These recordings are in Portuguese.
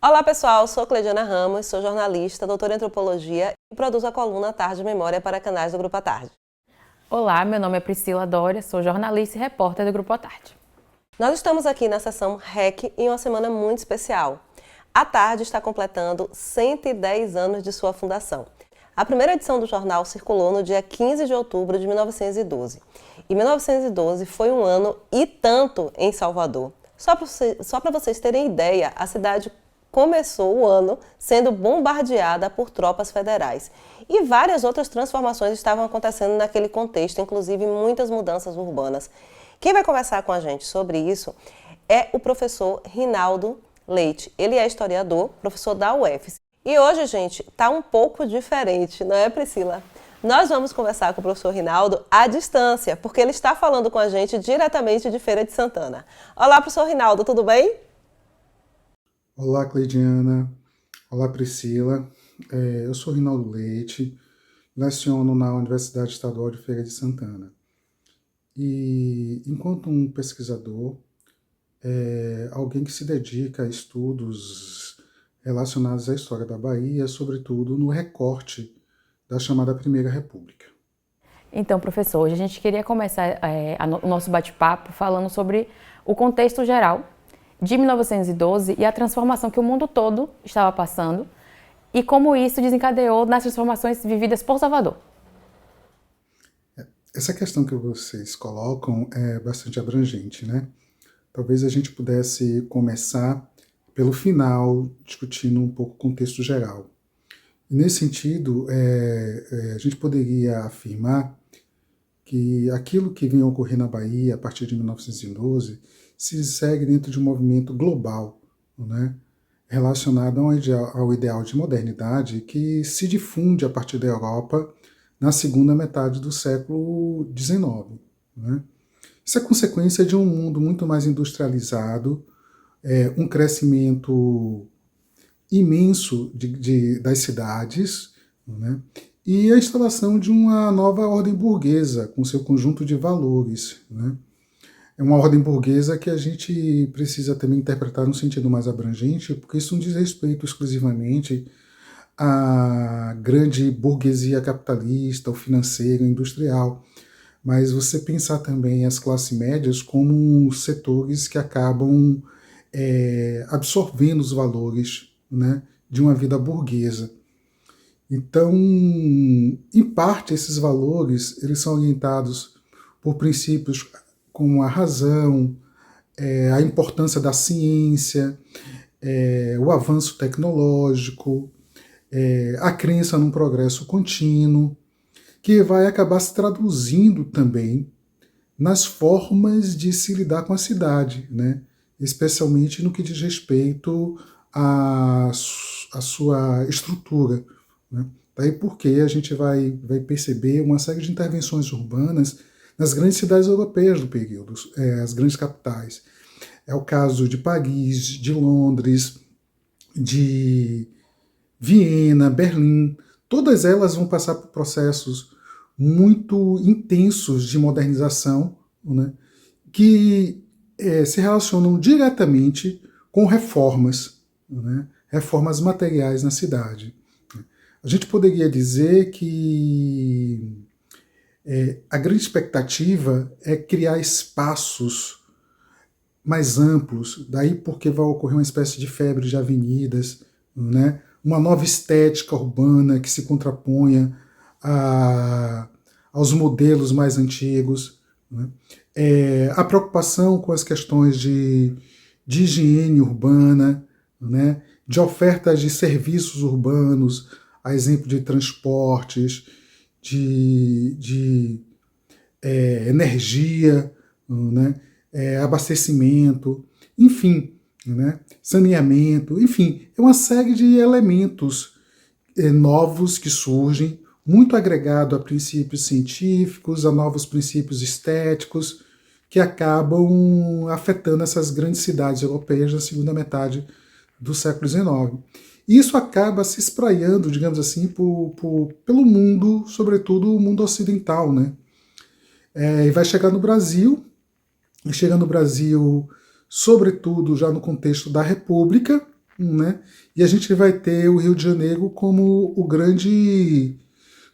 Olá pessoal, sou Cleidiana Ramos, sou jornalista, doutora em antropologia e produzo a coluna Tarde Memória para canais do Grupo à Tarde. Olá, meu nome é Priscila Dória, sou jornalista e repórter do Grupo à Tarde. Nós estamos aqui na sessão REC em uma semana muito especial. A Tarde está completando 110 anos de sua fundação. A primeira edição do jornal circulou no dia 15 de outubro de 1912. E 1912 foi um ano e tanto em Salvador. Só para vocês terem ideia, a cidade começou o ano sendo bombardeada por tropas federais. E várias outras transformações estavam acontecendo naquele contexto, inclusive muitas mudanças urbanas. Quem vai conversar com a gente sobre isso é o professor Rinaldo Leite. Ele é historiador, professor da UFES. E hoje, gente, tá um pouco diferente, não é, Priscila? Nós vamos conversar com o professor Rinaldo à distância, porque ele está falando com a gente diretamente de Feira de Santana. Olá, professor Rinaldo, tudo bem? Olá, Cleidiana. Olá, Priscila. Eu sou Rinaldo Leite, leciono na Universidade Estadual de Feira de Santana. E, enquanto um pesquisador, alguém que se dedica a estudos relacionados à história da Bahia, sobretudo no recorte da chamada Primeira República. Então, professor, hoje a gente queria começar o nosso bate-papo falando sobre o contexto geral de 1912 e a transformação que o mundo todo estava passando e como isso desencadeou nas transformações vividas por Salvador. Essa questão que vocês colocam é bastante abrangente, né? Talvez a gente pudesse começar pelo final, discutindo um pouco o contexto geral. Nesse sentido, a gente poderia afirmar que aquilo que vinha ocorrer na Bahia a partir de 1912 se segue dentro de um movimento global, né, relacionado ao ideal de modernidade que se difunde a partir da Europa na segunda metade do século XIX. Né. Isso é consequência de um mundo muito mais industrializado, um crescimento imenso das cidades, né, e a instalação de uma nova ordem burguesa com seu conjunto de valores. Né. É uma ordem burguesa que a gente precisa também interpretar no sentido mais abrangente, porque isso não diz respeito exclusivamente à grande burguesia capitalista, ou financeira, industrial, mas você pensar também as classes médias como setores que acabam absorvendo os valores, né, de uma vida burguesa. Então, em parte, esses valores eles são orientados por princípios como a razão, a importância da ciência, o avanço tecnológico, a crença num progresso contínuo, que vai acabar se traduzindo também nas formas de se lidar com a cidade, né? Especialmente no que diz respeito à sua estrutura. Né? Daí porque a gente vai perceber uma série de intervenções urbanas nas grandes cidades europeias do período, as grandes capitais. É o caso de Paris, de Londres, de Viena, Berlim. Todas elas vão passar por processos muito intensos de modernização, né, que se relacionam diretamente com reformas, né, reformas materiais na cidade. A gente poderia dizer que a grande expectativa é criar espaços mais amplos, daí porque vai ocorrer uma espécie de febre de avenidas, né? Uma nova estética urbana que se contraponha aos modelos mais antigos. Né? A preocupação com as questões de higiene urbana, né? De ofertas de serviços urbanos, a exemplo de transportes, de energia, né, abastecimento, enfim, né, saneamento, enfim, é uma série de elementos novos que surgem, muito agregado a princípios científicos, a novos princípios estéticos, que acabam afetando essas grandes cidades europeias na segunda metade do século XIX. E isso acaba se espraiando, digamos assim, pelo mundo, sobretudo o mundo ocidental, né? E vai chegar no Brasil, sobretudo já no contexto da República, né? E a gente vai ter o Rio de Janeiro como o grande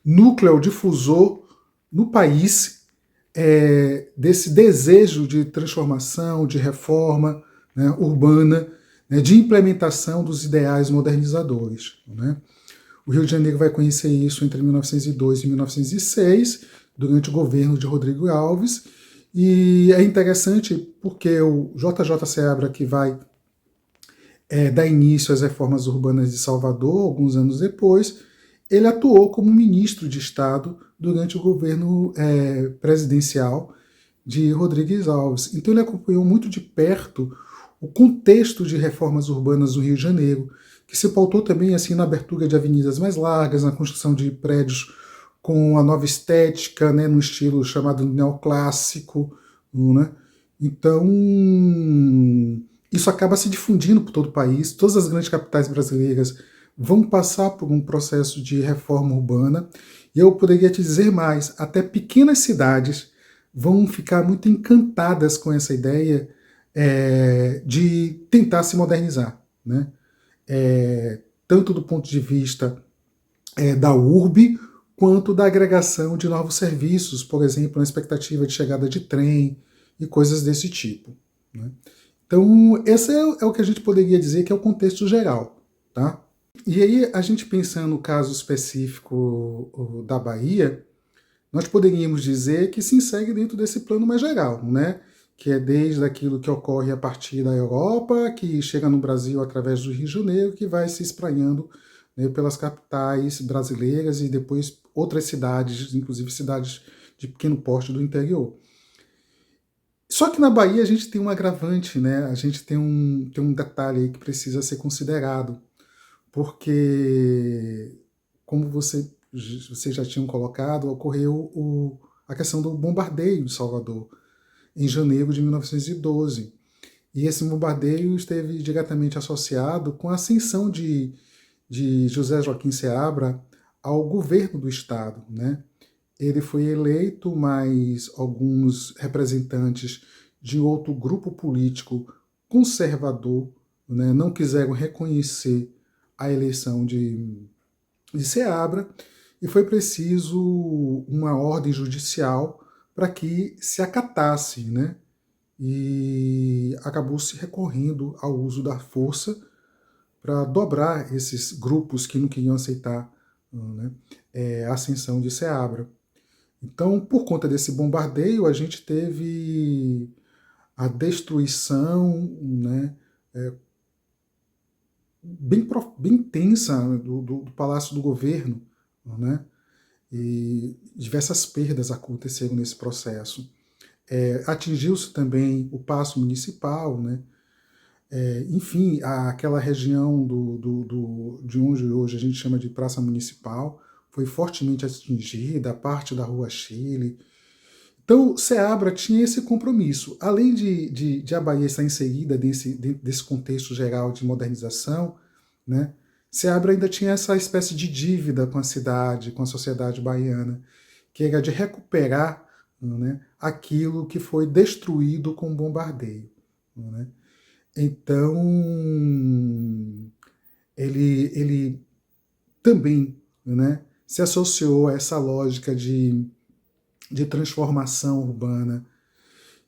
núcleo difusor no país desse desejo de transformação, de reforma, né, urbana, né, de implementação dos ideais modernizadores, né? O Rio de Janeiro vai conhecer isso entre 1902 e 1906, durante o governo de Rodrigo Alves, e é interessante porque o JJ Seabra, que vai dar início às reformas urbanas de Salvador, alguns anos depois, ele atuou como ministro de Estado durante o governo presidencial de Rodrigues Alves. Então ele acompanhou muito de perto o contexto de reformas urbanas do Rio de Janeiro, que se pautou também assim na abertura de avenidas mais largas, na construção de prédios com a nova estética, né, no estilo chamado neoclássico, né? Então, isso acaba se difundindo por todo o país. Todas as grandes capitais brasileiras vão passar por um processo de reforma urbana. E eu poderia te dizer mais, até pequenas cidades vão ficar muito encantadas com essa ideia de tentar se modernizar, né? Tanto do ponto de vista da urbe, quanto da agregação de novos serviços, por exemplo, na expectativa de chegada de trem e coisas desse tipo, né? Então, esse é o que a gente poderia dizer que é o contexto geral, tá? E aí, a gente pensando no caso específico da Bahia, nós poderíamos dizer que se insere dentro desse plano mais geral, né? Que é desde aquilo que ocorre a partir da Europa, que chega no Brasil através do Rio de Janeiro, que vai se espraiando, né, pelas capitais brasileiras e depois outras cidades, inclusive cidades de pequeno porte do interior. Só que na Bahia a gente tem um agravante, né? A gente tem um detalhe aí que precisa ser considerado, porque, como vocês já tinham colocado, ocorreu a questão do bombardeio de Salvador, em janeiro de 1912. E esse bombardeio esteve diretamente associado com a ascensão de José Joaquim Seabra ao governo do Estado, né? Ele foi eleito, mas alguns representantes de outro grupo político conservador, né, não quiseram reconhecer a eleição de Seabra, e foi preciso uma ordem judicial para que se acatasse, né? E acabou se recorrendo ao uso da força para dobrar esses grupos que não queriam aceitar, né, a ascensão de Seabra. Então, por conta desse bombardeio, a gente teve a destruição, né, bem intensa do Palácio do Governo, né, e diversas perdas aconteceram nesse processo. Atingiu-se também o Paço Municipal, né, enfim, aquela região de onde hoje a gente chama de Praça Municipal foi fortemente atingida, a parte da Rua Chile. Então, Seabra tinha esse compromisso. Além de a Bahia estar inserida desse contexto geral de modernização, né, Seabra ainda tinha essa espécie de dívida com a cidade, com a sociedade baiana, que era de recuperar, né, aquilo que foi destruído com o bombardeio, né? Então, ele também, né, se associou a essa lógica de transformação urbana,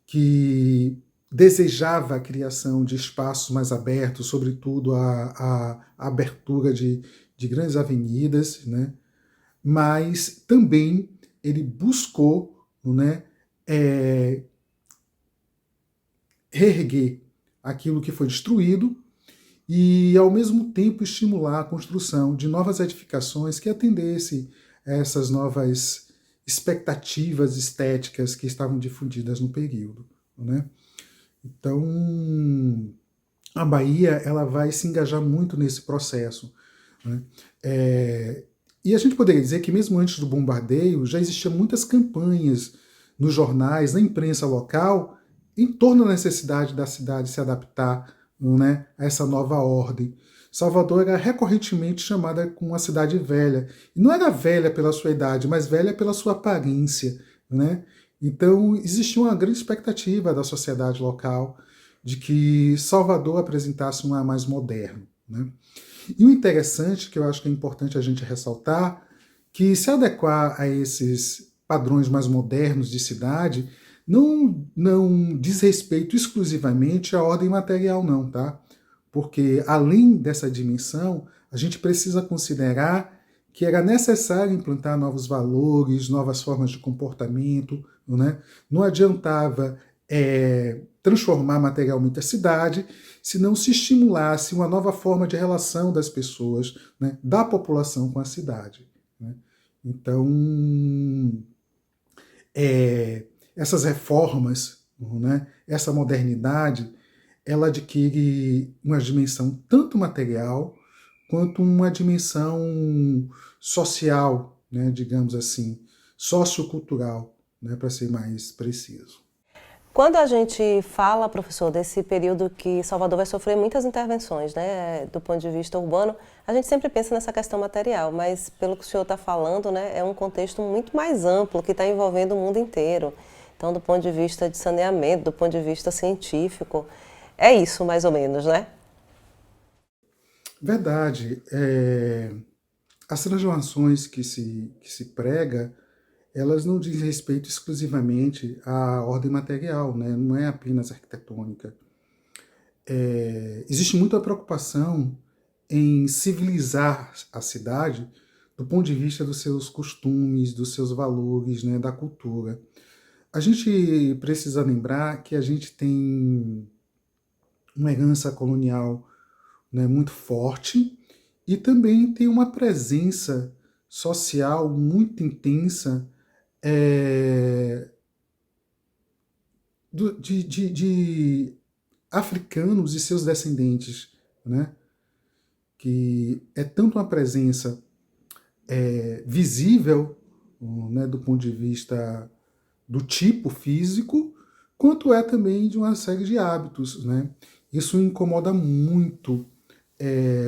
que desejava a criação de espaços mais abertos, sobretudo a abertura de grandes avenidas, né, mas também ele buscou, né, reerguer aquilo que foi destruído e, ao mesmo tempo, estimular a construção de novas edificações que atendessem a essas novas expectativas estéticas que estavam difundidas no período, né? Então, a Bahia ela vai se engajar muito nesse processo, né? E a gente poderia dizer que mesmo antes do bombardeio já existiam muitas campanhas nos jornais, na imprensa local, em torno da necessidade da cidade se adaptar, né, a essa nova ordem. Salvador era recorrentemente chamada como uma cidade velha. E não era velha pela sua idade, mas velha pela sua aparência, né? Então existia uma grande expectativa da sociedade local de que Salvador apresentasse um ar mais moderno, né? E o interessante, que eu acho que é importante a gente ressaltar, que se adequar a esses padrões mais modernos de cidade não diz respeito exclusivamente à ordem material, não, tá? Porque além dessa dimensão, a gente precisa considerar que era necessário implantar novos valores, novas formas de comportamento, né? Não adiantava transformar materialmente a cidade se não se estimulasse uma nova forma de relação das pessoas, né? Da população com a cidade, né? Então, essas reformas, né? Essa modernidade, ela adquire uma dimensão tanto material quanto uma dimensão social, né, digamos assim, sociocultural, né, para ser mais preciso. Quando a gente fala, professor, desse período que Salvador vai sofrer muitas intervenções, né, do ponto de vista urbano, a gente sempre pensa nessa questão material, mas pelo que o senhor está falando, né, é um contexto muito mais amplo que está envolvendo o mundo inteiro. Então, do ponto de vista de saneamento, do ponto de vista científico, é isso mais ou menos, né? Verdade. As transformações que se prega, elas não dizem respeito exclusivamente à ordem material, né? Não é apenas arquitetônica. Existe muita preocupação em civilizar a cidade do ponto de vista dos seus costumes, dos seus valores, né, da cultura. A gente precisa lembrar que a gente tem uma herança colonial, né, muito forte e também tem uma presença social muito intensa de africanos e seus descendentes, né? Que é tanto uma presença visível, né, do ponto de vista do tipo físico, quanto é também de uma série de hábitos, né? Isso incomoda muito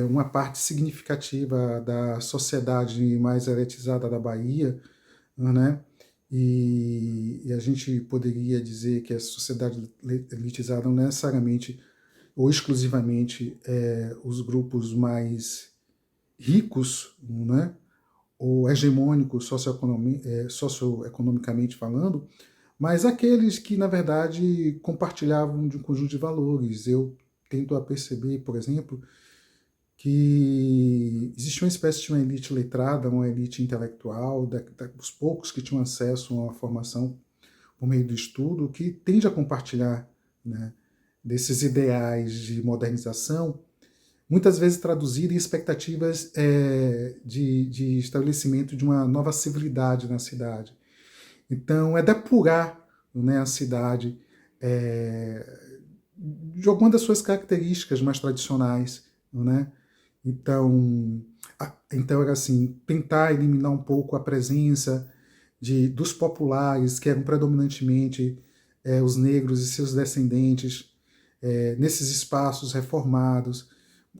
uma parte significativa da sociedade mais elitizada da Bahia, né? E a gente poderia dizer que a sociedade elitizada não necessariamente ou exclusivamente os grupos mais ricos, né? Ou hegemônicos socioeconomicamente falando, mas aqueles que, na verdade, compartilhavam de um conjunto de valores. Eu tento a perceber, por exemplo, que existe uma espécie de uma elite letrada, uma elite intelectual, dos poucos que tinham acesso a uma formação por meio do estudo, que tende a compartilhar, né, desses ideais de modernização, muitas vezes traduzido em expectativas de estabelecimento de uma nova civilidade na cidade. Então, é depurar, né, a cidade de alguma das suas características mais tradicionais, né? Então era assim, tentar eliminar um pouco a presença dos populares, que eram predominantemente os negros e seus descendentes, nesses espaços reformados,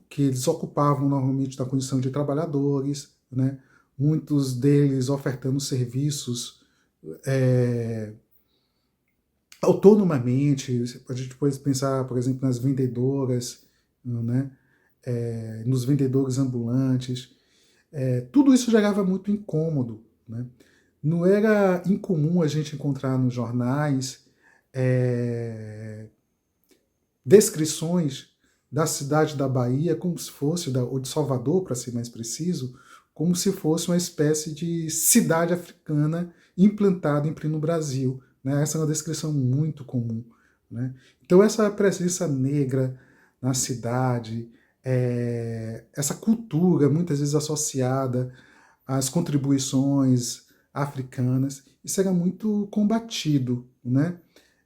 que eles ocupavam normalmente da condição de trabalhadores, né? Muitos deles ofertando serviços autonomamente. A gente pode pensar, por exemplo, nas vendedoras, né? Nos vendedores ambulantes. Tudo isso gerava muito incômodo, né? Não era incomum a gente encontrar nos jornais descrições da cidade da Bahia como se fosse, ou de Salvador, para ser mais preciso, como se fosse uma espécie de cidade africana implantada em pleno Brasil, né? Essa é uma descrição muito comum, né? Então essa presença negra na cidade, essa cultura muitas vezes associada às contribuições africanas, isso era muito combatido, né?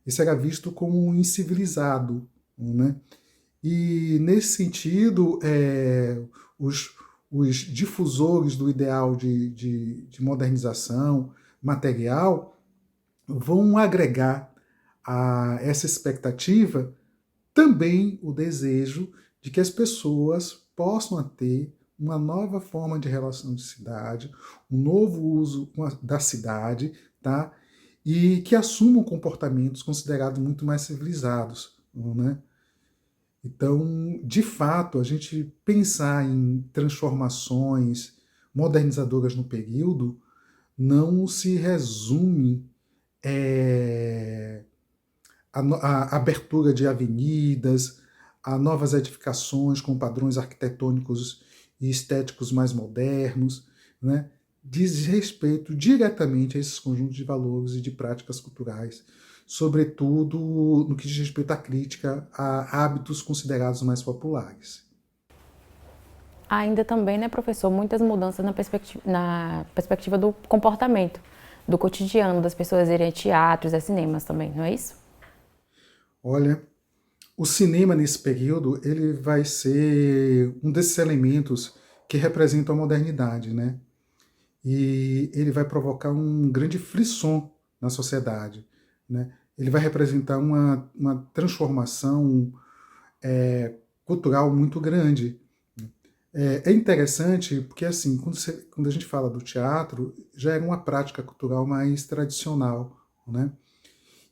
Isso era visto como incivilizado, né? E, nesse sentido, os difusores do ideal de modernização material vão agregar a essa expectativa também o desejo de que as pessoas possam ter uma nova forma de relação de cidade, um novo uso da cidade, tá? E que assumam comportamentos considerados muito mais civilizados, né? Então, de fato, a gente pensar em transformações modernizadoras no período não se resume é, a abertura de avenidas, a novas edificações com padrões arquitetônicos e estéticos mais modernos, né? Diz respeito diretamente a esses conjuntos de valores e de práticas culturais, sobretudo no que diz respeito à crítica a hábitos considerados mais populares. Ainda também, né, professor, muitas mudanças na perspectiva do comportamento, do cotidiano das pessoas irem a teatros, a cinemas também, não é isso? Olha, o cinema nesse período ele vai ser um desses elementos que representam a modernidade, né? E ele vai provocar um grande frisson na sociedade, né? Ele vai representar uma transformação cultural muito grande. É interessante porque, assim, quando a gente fala do teatro, já era uma prática cultural mais tradicional, né?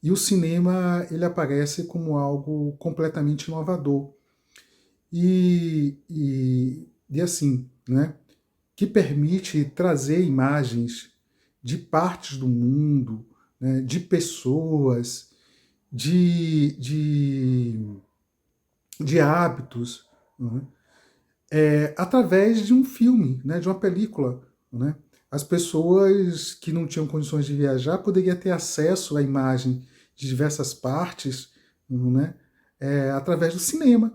E o cinema, ele aparece como algo completamente inovador. E assim, né? Que permite trazer imagens de partes do mundo, né? De pessoas, de, de, de hábitos, né? Através de um filme, né, de uma película. Né? As pessoas que não tinham condições de viajar poderiam ter acesso à imagem de diversas partes, né, através do cinema.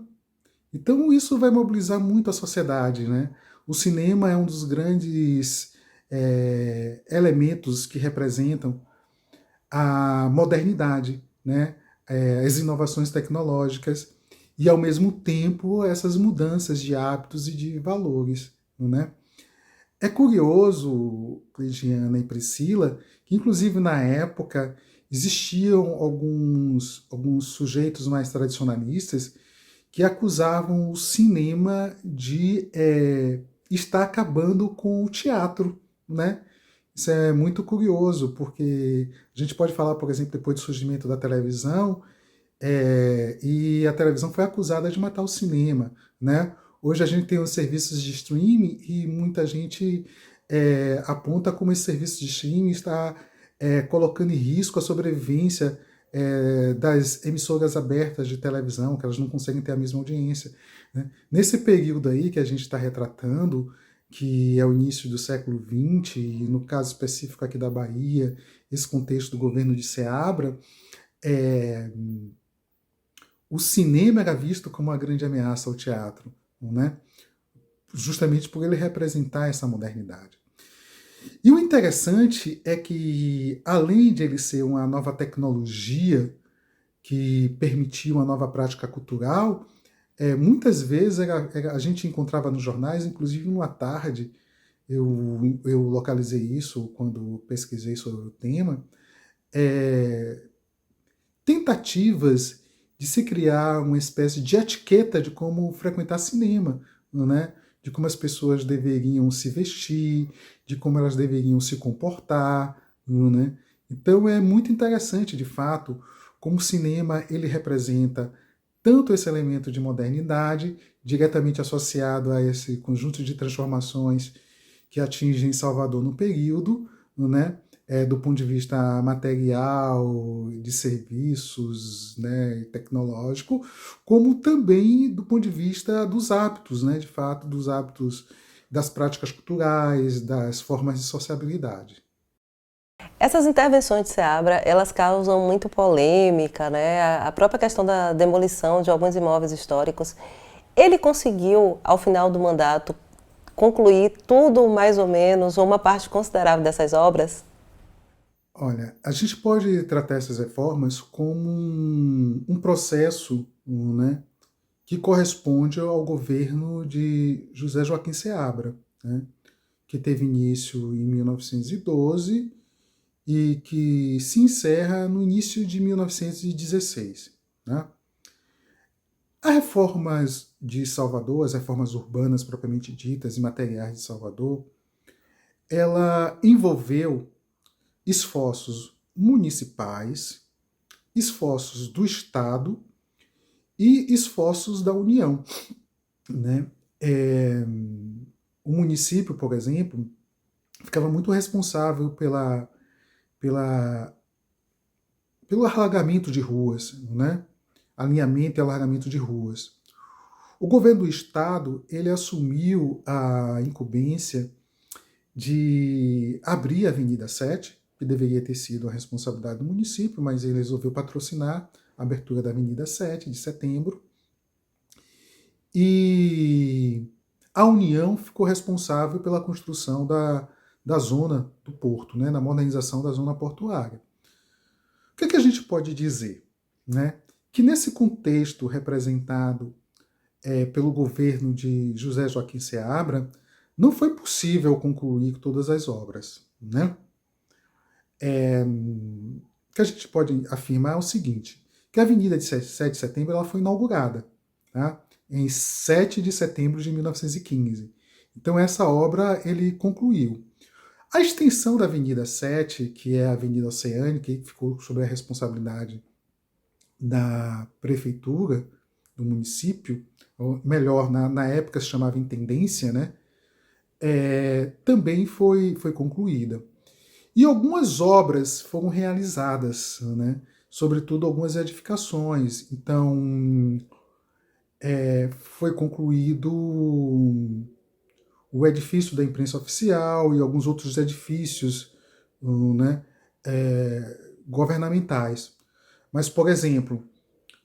Então isso vai mobilizar muito a sociedade. Né? O cinema é um dos grandes elementos que representam a modernidade, né? As inovações tecnológicas e, ao mesmo tempo, essas mudanças de hábitos e de valores. Né? É curioso, Cristiana e Priscila, que, inclusive, na época, existiam alguns sujeitos mais tradicionalistas que acusavam o cinema de estar acabando com o teatro, né? Isso é muito curioso, porque a gente pode falar, por exemplo, depois do surgimento da televisão, e a televisão foi acusada de matar o cinema, né? Hoje a gente tem os serviços de streaming e muita gente aponta como esse serviço de streaming está colocando em risco a sobrevivência das emissoras abertas de televisão, que elas não conseguem ter a mesma audiência. Né? Nesse período aí que a gente está retratando, que é o início do século XX, e no caso específico aqui da Bahia, esse contexto do governo de Seabra, o cinema era visto como uma grande ameaça ao teatro, né? Justamente por ele representar essa modernidade. E o interessante é que, além de ele ser uma nova tecnologia que permitia uma nova prática cultural, muitas vezes a gente encontrava nos jornais, inclusive numa tarde, eu localizei isso quando pesquisei sobre o tema, tentativas de se criar uma espécie de etiqueta de como frequentar cinema, né? De como as pessoas deveriam se vestir, de como elas deveriam se comportar, né? Então é muito interessante, de fato, como o cinema ele representa tanto esse elemento de modernidade, diretamente associado a esse conjunto de transformações que atingem Salvador no período, né? Do ponto de vista material, de serviços, né, tecnológico, como também do ponto de vista dos hábitos, né, de fato, dos hábitos das práticas culturais, das formas de sociabilidade. Essas intervenções de Seabra, elas causam muito polêmica, né? A própria questão da demolição de alguns imóveis históricos. Ele conseguiu, ao final do mandato, concluir tudo mais ou menos, ou uma parte considerável dessas obras? Olha, a gente pode tratar essas reformas como um processo, né, que corresponde ao governo de José Joaquim Seabra, né, que teve início em 1912 e que se encerra no início de 1916. Né? As reformas de Salvador, as reformas urbanas propriamente ditas e materiais de Salvador, ela envolveu esforços municipais, esforços do Estado e esforços da União, né? O município, por exemplo, ficava muito responsável pelo alargamento de ruas, né? Alinhamento e alargamento de ruas. O governo do estado, ele assumiu a incumbência de abrir a Avenida 7, que deveria ter sido a responsabilidade do município, mas ele resolveu patrocinar a abertura da Avenida 7 de setembro. E a União ficou responsável pela construção da zona do porto, né, na modernização da zona portuária. O que a gente pode dizer? Né? Que nesse contexto representado pelo governo de José Joaquim Seabra, não foi possível concluir todas as obras. Né? O que a gente pode afirmar é o seguinte, que a Avenida de 7 de Setembro ela foi inaugurada, tá? Em 7 de setembro de 1915. Então essa obra ele concluiu. A extensão da Avenida 7, que é a Avenida Oceânica, que ficou sob a responsabilidade da prefeitura, do município, ou melhor, na época se chamava Intendência, né? Também foi concluída. E algumas obras foram realizadas, né? Sobretudo algumas edificações. Então, foi concluído o edifício da imprensa oficial e alguns outros edifícios, né, governamentais. Mas, por exemplo,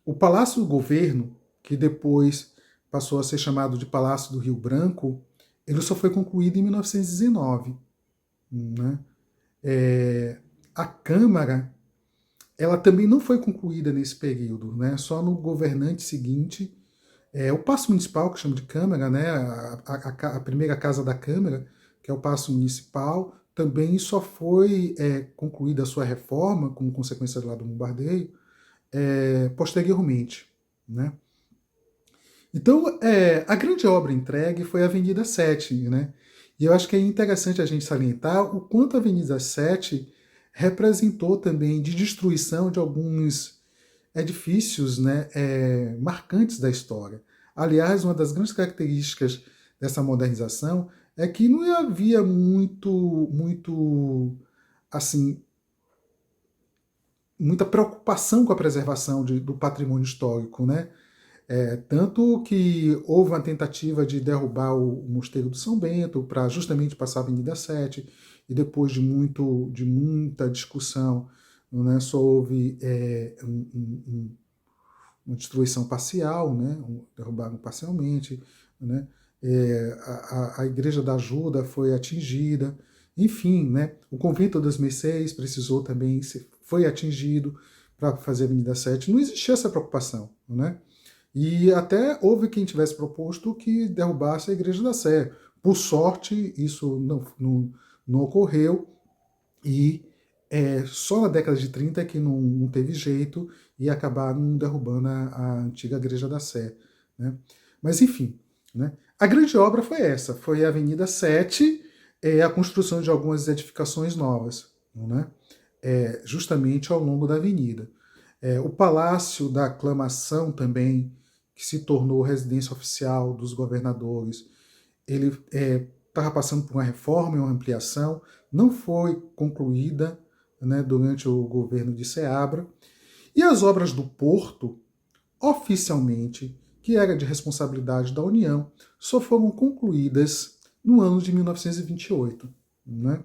o Palácio do Governo, que depois passou a ser chamado de Palácio do Rio Branco, ele só foi concluído em 1919. Né? A Câmara, ela também não foi concluída nesse período, né? Só no governante seguinte. O Paço Municipal, que chama de Câmara, né? A primeira casa da Câmara, que é o Paço Municipal, também só foi concluída a sua reforma, como consequência lá do bombardeio, posteriormente. Né? Então, a grande obra entregue foi a Avenida 7, né? E eu acho que é interessante a gente salientar o quanto a Avenida 7 representou também de destruição de alguns edifícios, né, marcantes da história. Aliás, uma das grandes características dessa modernização é que não havia assim, muita preocupação com a preservação do patrimônio histórico, né? Tanto que houve uma tentativa de derrubar o Mosteiro do São Bento para justamente passar a Avenida 7, e depois de muita discussão, né, só houve uma destruição parcial, né, derrubaram parcialmente, né, a Igreja da Ajuda foi atingida, enfim, né, o Convento das Mercês precisou também, foi atingido para fazer a Avenida 7, não existia essa preocupação, né? E até houve quem tivesse proposto que derrubasse a Igreja da Sé. Por sorte, isso não ocorreu, e só na década de 30 que não teve jeito e acabaram derrubando a antiga Igreja da Sé. Né? Mas enfim, né? A grande obra foi essa, foi a Avenida 7, a construção de algumas edificações novas, né? Justamente ao longo da avenida. O Palácio da Aclamação também, que se tornou residência oficial dos governadores, ele estava passando por uma reforma e uma ampliação, não foi concluída, né, durante o governo de Seabra. E as obras do Porto, oficialmente, que era de responsabilidade da União, só foram concluídas no ano de 1928. Né?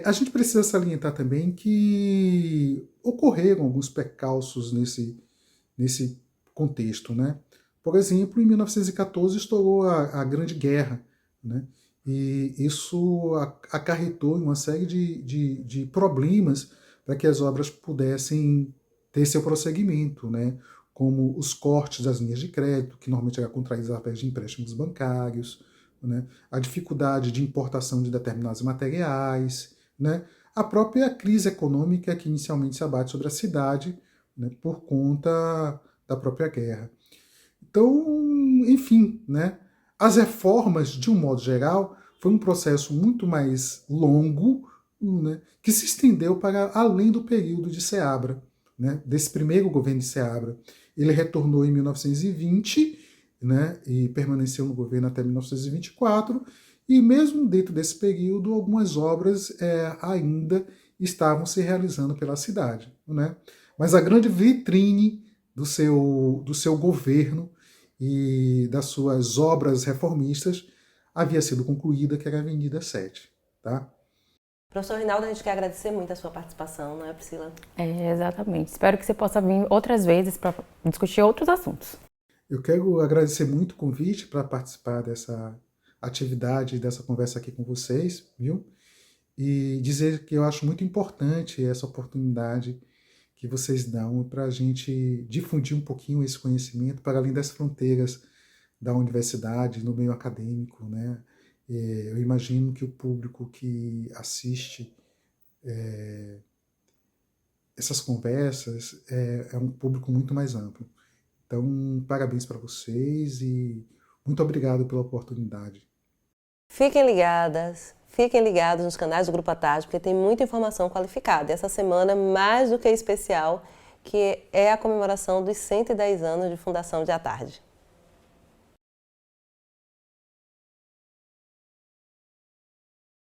A gente precisa salientar também que ocorreram alguns percalços nesse contexto. Né? Por exemplo, em 1914 estourou a Grande Guerra, né? E isso acarretou em uma série de problemas para que as obras pudessem ter seu prosseguimento, né? Como os cortes das linhas de crédito, que normalmente eram contraídas através de empréstimos bancários, né? A dificuldade de importação de determinados materiais, né? A própria crise econômica que inicialmente se abate sobre a cidade, né? Por conta da própria guerra. Então, enfim, né? As reformas, de um modo geral, foi um processo muito mais longo, né, que se estendeu para além do período de Seabra. né, desse primeiro governo de Seabra. Ele retornou em 1920, né, e permaneceu no governo até 1924, e mesmo dentro desse período, algumas obras ainda estavam se realizando pela cidade, né? Mas a grande vitrine do seu governo e das suas obras reformistas havia sido concluída, que era a Avenida 7. Tá? Professor Rinaldo, a gente quer agradecer muito a sua participação, não é, Priscila? Exatamente. Espero que você possa vir outras vezes para discutir outros assuntos. Eu quero agradecer muito o convite para participar dessa atividade, dessa conversa aqui com vocês, viu? E dizer que eu acho muito importante essa oportunidade que vocês dão para a gente difundir um pouquinho esse conhecimento para além das fronteiras da universidade, no meio acadêmico, né? Eu imagino que o público que assiste essas conversas é um público muito mais amplo. Então, parabéns para vocês e muito obrigado pela oportunidade. Fiquem ligados nos canais do Grupo à Tarde, porque tem muita informação qualificada. E essa semana, mais do que especial, que é a comemoração dos 110 anos de fundação de À Tarde.